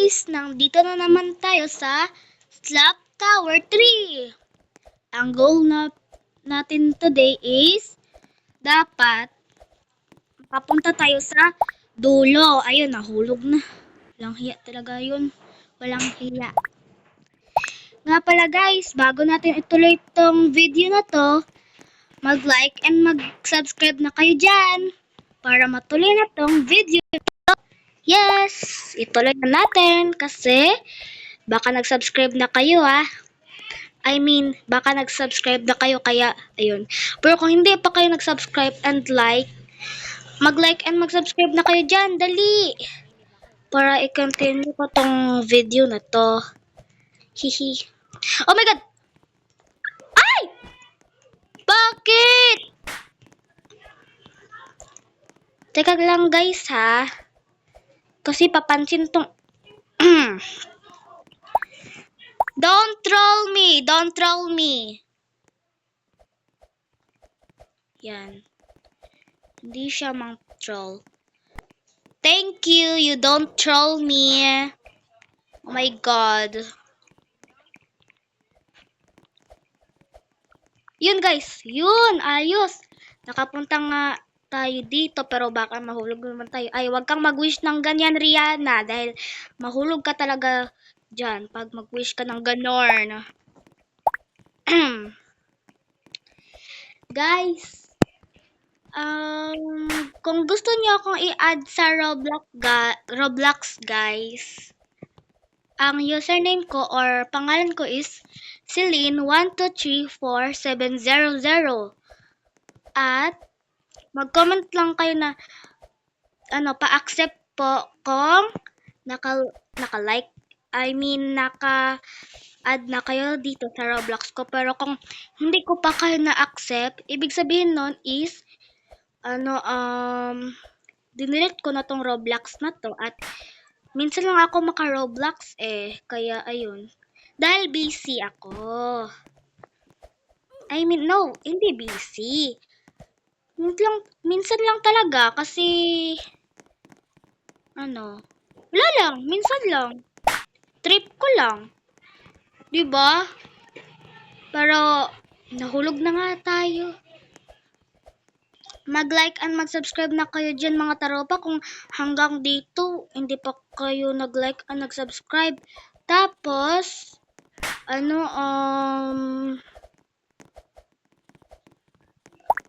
guys! Nandito na naman tayo sa Slap Tower 3. Ang goal natin today is dapat papunta tayo sa dulo. Ayun, nahulog na. Walang hiya talaga yun. Walang hiya. Nga pala guys, bago natin ituloy itong video na to, mag-like and mag-subscribe na kayo dyan para matuloy na tong video. Yes! Ituloy na natin kasi baka nag-subscribe na kayo baka nag-subscribe na kayo kaya, ayun. Pero kung hindi pa kayo nag-subscribe and mag-like and mag-subscribe na kayo dyan, dali! Para i-continue ko tong video na to. Hihi. Oh my God! Ay! Bakit? Teka lang guys kasi papansin tong Don't troll me! Don't troll me! Yan. Hindi siya mang troll. Thank you! You don't troll me! Oh my God! Yun guys! Yun! Ayos! Nakapunta nga tayo dito pero baka mahulog naman tayo. Ay, wag kang mag-wish ng ganyan, Rihanna. Dahil mahulog ka talaga dyan pag mag-wish ka ng ganon. Guys, kung gusto niyo akong i-add sa Roblox guys, ang username ko or pangalan ko is Celine12347000 at mag-comment lang kayo na pa-accept po kung naka-like, naka-add na kayo dito sa Roblox ko. Pero kung hindi ko pa kayo na-accept, ibig sabihin nun is dinelete ko na tong Roblox na to at minsan lang ako maka-Roblox kaya ayun. Dahil busy ako. No, hindi busy. Minsan lang talaga kasi wala lang, minsan lang. Trip ko lang. 'Di ba? Pero nahulog na nga tayo. Mag-like and mag-subscribe na kayo dyan mga taropa kung hanggang dito hindi pa kayo nag-like and nag-subscribe. Tapos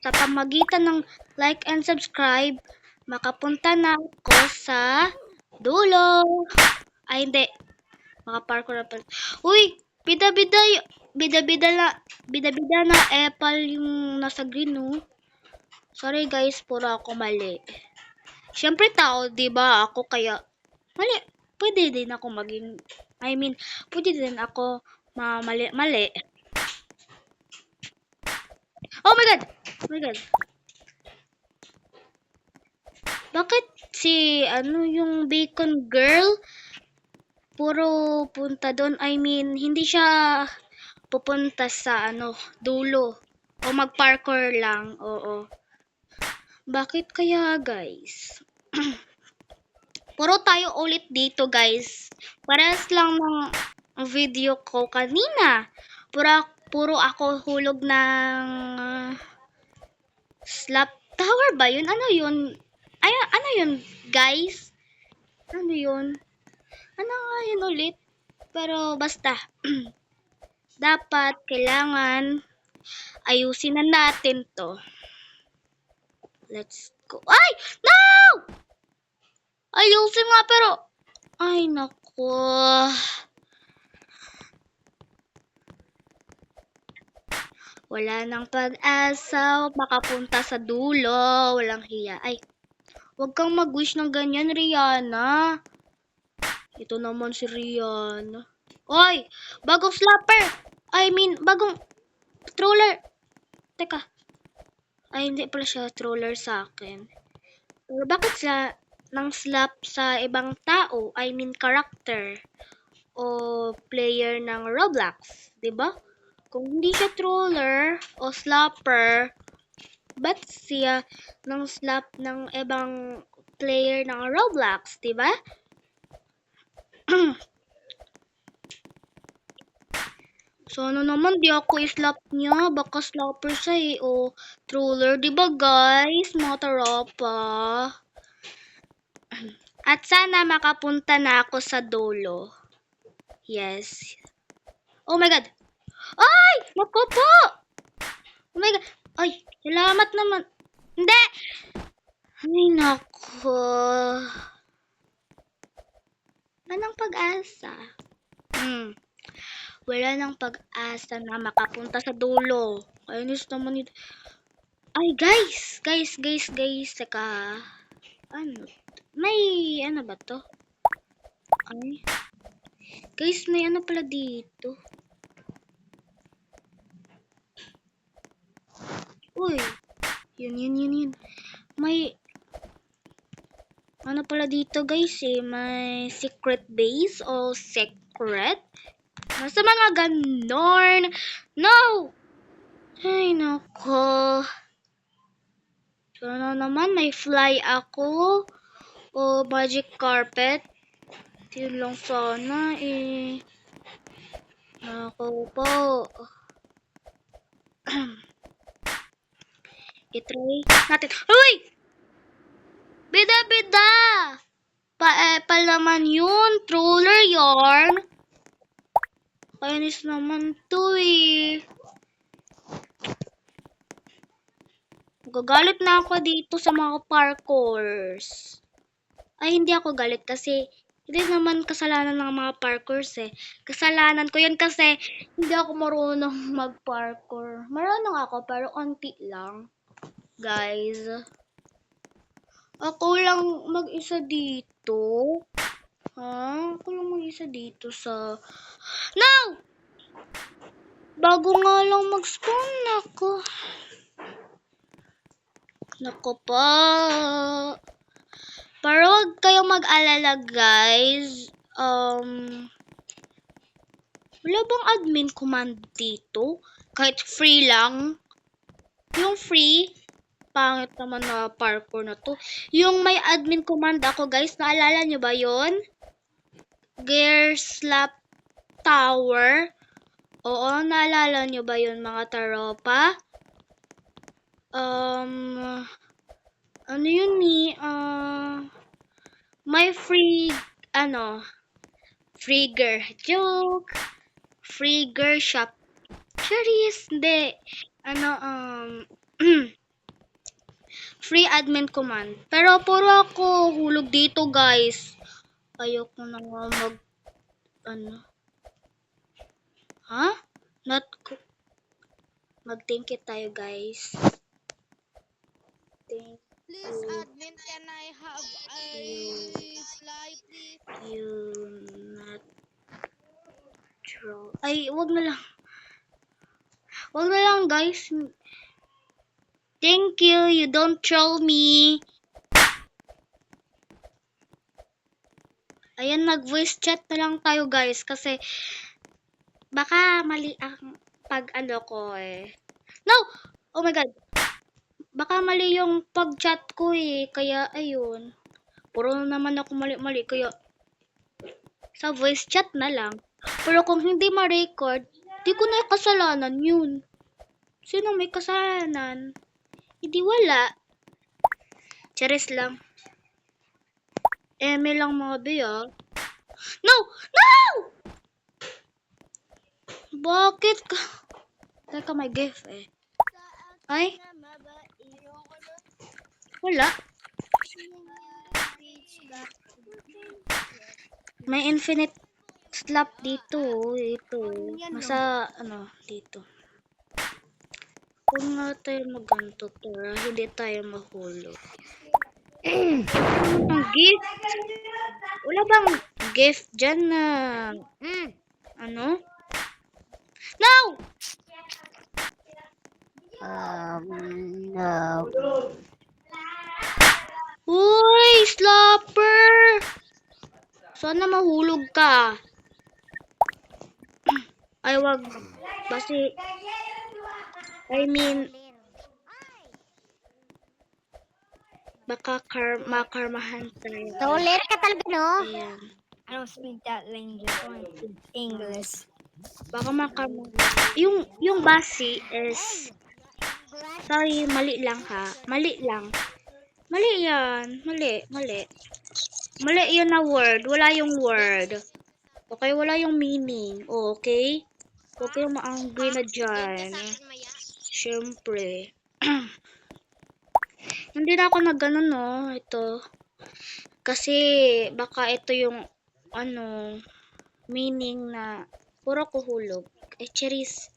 sa pamagitan ng like and subscribe, makapunta na ako sa dulo. Ay, hindi. Maka-parkour na pala. Uy! Bida-bida na apple yung nasa green, no? Sorry guys, puro ako mali. Siyempre tao, 'di ba? Ako kaya mali. Pwede din ako pwede din ako mali. Oh my God! Oh my God. Bakit yung bacon girl puro punta doon? Hindi siya pupunta sa dulo o mag-parkour lang. Oo. Bakit kaya, guys? Puro tayo ulit dito, guys. Parehas lang ng video ko kanina. Puro ako hulog ng slap tower ba yun? Ano yun? Ano yun, guys? Ano yun? Ano nga yun ulit? Pero basta, dapat, kailangan ayusin na natin to. Let's go. Ay! No! Ayusin nga pero, ay nako. Wala nang pag-asa, makapunta sa dulo, walang hiya. Ay, huwag kang mag-wish ng ganyan, Rihanna. Ito naman si Rihanna. Oy, bagong slapper. Bagong troller. Teka. Ay, hindi pala siya troller sa akin. Pero bakit siya nang slap sa ibang tao? Character o player ng Roblox, 'di ba? Kung hindi siya troller o slapper, ba't siya nang slap ng ibang player ng Roblox, 'di ba? Sana naman di ako islap niya. Baka slapper siya eh. O troller. Diba guys? Mga tropa. At sana makapunta na ako sa dulo. Yes. Oh my God. Ay! Naku po! Oh my God. Ay, salamat naman. Hindi! Ay, naku. Anong pag-asa? Wala nang pag-asa na makapunta sa dulo. Kainis naman ito. Ay, guys! Guys. Teka. Ano? May, ano ba to? Ay. Guys, may ano pala dito. Uy. Yun. May, ano pala dito guys eh. May secret base o secret. Nasa mga ganon. No! Ay, nako. Sana naman may fly ako. O magic carpet. Yun lang sana eh. Nako po. I-try natin. Uy! Bida! Pa-epal naman yun. Troller yarn. Kainis naman to eh. Gagalit na ako dito sa mga parkours. Ay, hindi ako galit kasi hindi naman kasalanan ng mga parkours eh. Kasalanan ko yan kasi hindi ako marunong mag-parkour. Marunong ako pero onti lang. Guys. Ako lang mag-isa dito. Ha? Ako lang mag-isa dito sa... No! Bago nga lang mag-spawn ako. Nako po. Pero huwag kayong mag-alala guys. Wala bang admin command dito? Kahit free lang. Yung free, pangit naman na parkour na to. Yung may admin command ako guys, naalala nyo ba yon? Gear Slap Tower. Oo, naalala nyo ba yun mga taropa? Ano yun ni? May free, Frigger. Joke. Frigger shop. Charis, hindi. Free admin command. Pero puro ako hulog dito guys. Ayoko na nga ha? Not mag-thank you tayo guys. Thank Please, admin, can I have a fly, please? you not troll. Ay, wag na lang. Wag na lang guys. Thank you, you don't troll me. Ayan, nag-voice chat na lang tayo guys kasi baka mali ang pag-ano ko eh. No! Oh my God. Baka mali yung pag-chat ko eh. Kaya ayun. Puro naman ako mali-mali. Kaya sa voice chat na lang. Pero kung hindi ma-record, di ko na kasalanan yun. Sino may kasalanan? Hindi wala. Charis lang. Eme lang mga biya. No! Bakit ka? Teka, may gift eh. Ay? Wala. May infinite slap dito. Ito. Nasa, dito. Kung nga tayo maganto para hindi tayo mahulog. Ang gift? Wala bang gift dyan na, ano? No! No. Uy, slapper! Sana mahulog ka. Ay, wag. Basi, baka makarmahan tayo. Troller ka talaga, no? Ayan. I don't speak that language. I speak English. Baka yung basi is, sorry, mali lang ha. Mali lang. Mali yan. Mali. Mali yun na word. Wala yung word. Okay, wala yung meaning. Okay? Huwag kayong ma-angry na dyan. Siyempre. Hindi na ako nag-ano, no. Ito. Kasi, baka ito yung, meaning na puro kuhulog. Charis.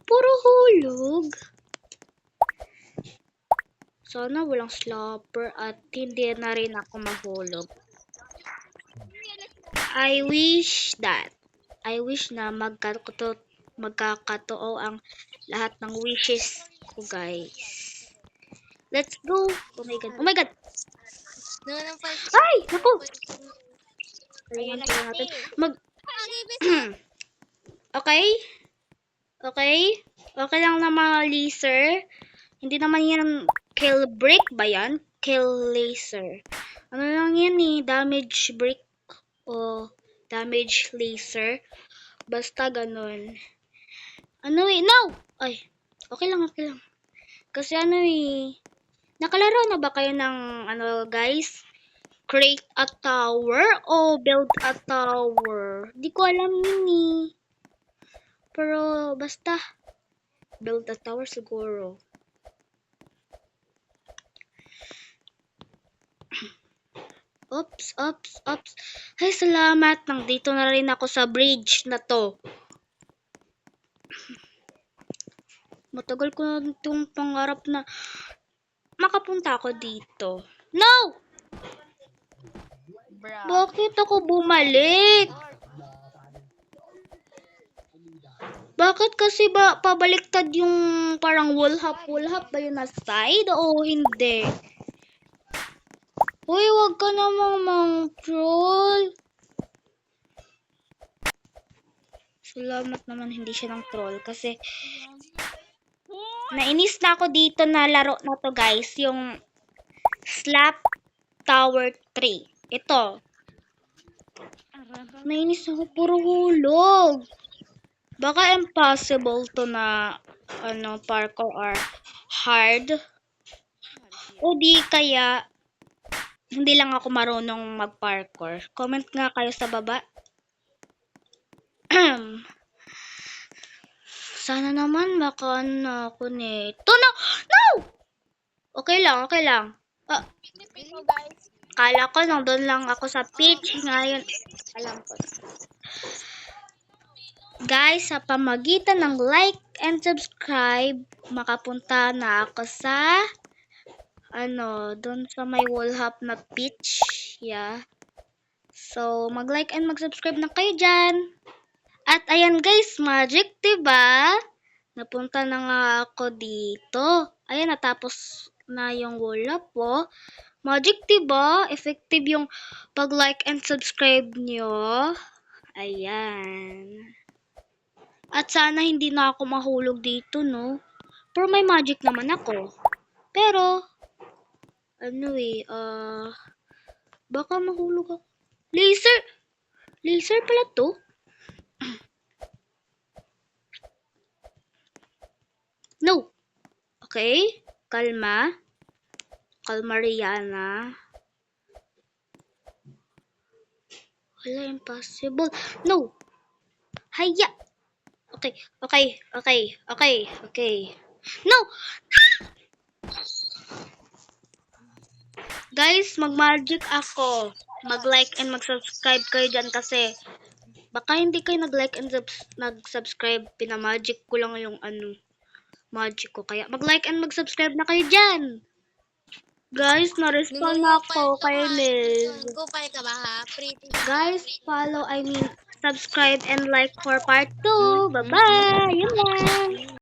Puro hulog. Sana walang slapper at hindi na rin ako mahulog. I wish na magkakatotoo ang lahat ng wishes ko, guys. Let's go. Oh my god. Ay, naku. Kailangan pala natin. Okay? Okay lang na mga laser. Hindi naman yan kill break ba yan? Kill laser. Ano lang yan eh? Damage break o damage laser. Basta ganun. No! Ay, okay lang. Kasi nakalaro na ba kayo ng guys? Create a tower o build a tower? Di ko alam yun eh. Pero basta build a tower siguro. Oops. Ay, salamat. Nandito na rin ako sa bridge na to. Matagal ko na itong pangarap na makapunta ako dito. No! Bakit ako bumalik? Bakit kasi ba pabaliktad yung parang wall hop ba yun na side o hindi? Uy, wag ka namang mang-troll. Salamat naman hindi siya ng troll kasi nainis na ako dito na laro na to, guys. Yung Slap Tower 3. Ito. Nainis ako, puro hulog. Baka impossible to na parkour or hard. O di kaya hindi lang ako marunong mag-parkour. Comment nga kayo sa baba. Sana naman baka ako nito. No! Okay lang. Kala ko nandun lang ako sa pitch. Ngayon, alam ko. Guys, sa pamagitan ng like and subscribe, makapunta na ako sa dun sa may wall hop na pitch. Yeah. So, mag-like and mag-subscribe na kayo dyan. At ayan guys, magic, diba? Napunta na nga ako dito. Ayan, natapos na yung wall hop, oh. Magic, diba? Effective yung pag-like and subscribe nyo. Ayan. At sana hindi na ako mahulog dito, no? Pero may magic naman ako. Pero, baka mahulog ako. Laser pala to. No. Okay. Kalma, Rihanna. Wala, impossible. No. Haya. Okay. No. Guys, mag-magic ako. Mag-like and mag-subscribe kayo dyan kasi baka hindi kayo nag-like and nag-subscribe. Pinamagic ko lang yung magic ko. Kaya mag-like and mag-subscribe na kayo dyan. Guys, na-respond na ako kay Liz. Guys, subscribe and like for part 2. Bye-bye! Yun lang!